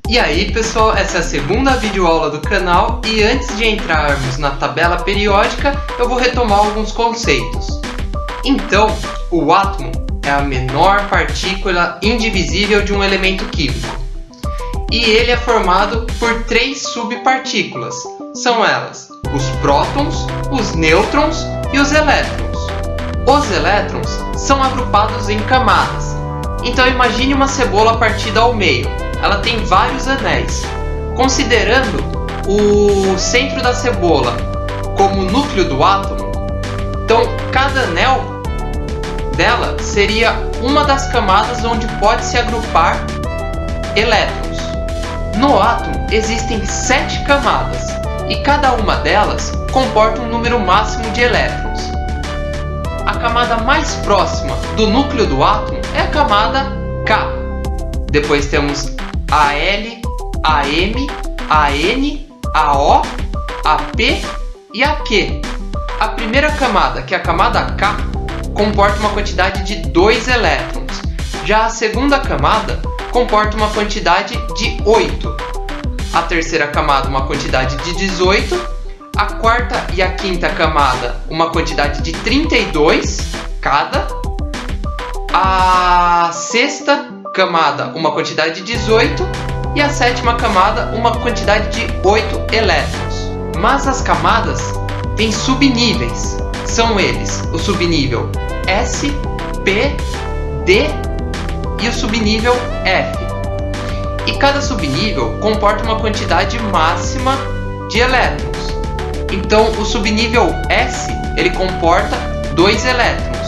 E aí pessoal, essa é a segunda videoaula do canal e antes de entrarmos na tabela periódica, eu vou retomar alguns conceitos. Então, o átomo é a menor partícula indivisível de um elemento químico. E ele é formado por 3 subpartículas. São elas os prótons, os nêutrons e os elétrons. Os elétrons são agrupados em camadas. Então imagine uma cebola partida ao meio. Ela tem vários anéis. Considerando o centro da cebola como o núcleo do átomo, então cada anel dela seria uma das camadas onde pode se agrupar elétrons. No átomo existem 7 camadas e cada uma delas comporta um número máximo de elétrons. A camada mais próxima do núcleo do átomo é a camada K. Depois temos Al, Am, An, AO, AP e AQ. A primeira camada, que é a camada K, comporta uma quantidade de 2 elétrons. Já a segunda camada comporta uma quantidade de 8. A terceira camada, uma quantidade de 18. A quarta e a quinta camada, uma quantidade de 32 cada. A sexta camada, uma quantidade de 18. E a sétima camada, uma quantidade de 8 elétrons. Mas as camadas têm subníveis. São eles o subnível S, P, D e o subnível F. E cada subnível comporta uma quantidade máxima de elétrons. Então o subnível S ele comporta 2 elétrons.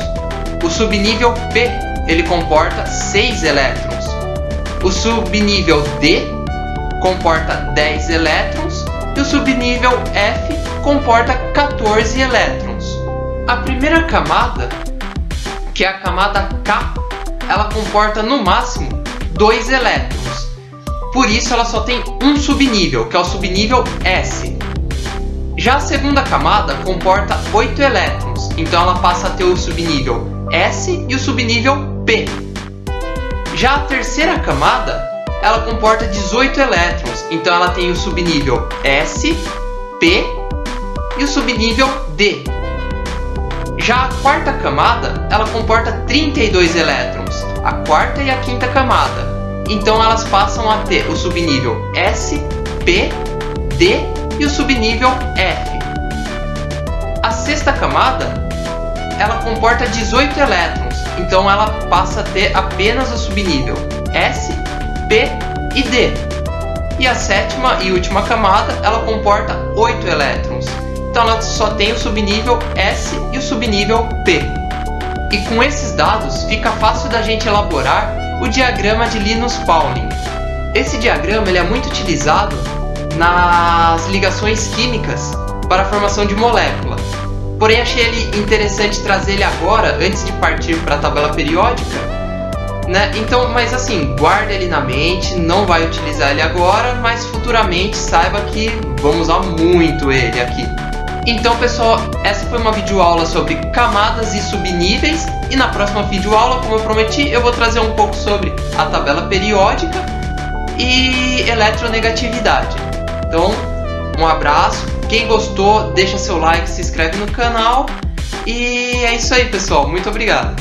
O subnível P ele comporta 6 elétrons. O subnível D comporta 10 elétrons e o subnível F comporta 14 elétrons. A primeira camada, que é a camada K, ela comporta no máximo 2 elétrons. Por isso ela só tem um subnível, que é o subnível S. Já a segunda camada comporta 8 elétrons, então ela passa a ter o subnível S e o subnível P. Já a terceira camada, ela comporta 18 elétrons, então ela tem o subnível S, P e o subnível D. Já a quarta camada, ela comporta 32 elétrons, a quarta e a quinta camada. Então elas passam a ter o subnível S, P, D e o subnível F. A sexta camada, ela comporta 18 elétrons, então ela passa a ter apenas o subnível S, P e D. E a sétima e última camada, ela comporta 8 elétrons, então ela só tem o subnível S e o subnível P. E com esses dados, fica fácil da gente elaborar o diagrama de Linus Pauling. Esse diagrama ele é muito utilizado nas ligações químicas para a formação de molécula. Porém, achei ele interessante trazer ele agora, antes de partir para a tabela periódica, né? Então, mas assim, guarda ele na mente, não vai utilizar ele agora, mas futuramente saiba que vamos usar muito ele aqui. Então, pessoal, essa foi uma videoaula sobre camadas e subníveis, e na próxima videoaula, como eu prometi, eu vou trazer um pouco sobre a tabela periódica e eletronegatividade. Então, um abraço. Quem gostou, deixa seu like, se inscreve no canal. E é isso aí, pessoal. Muito obrigado.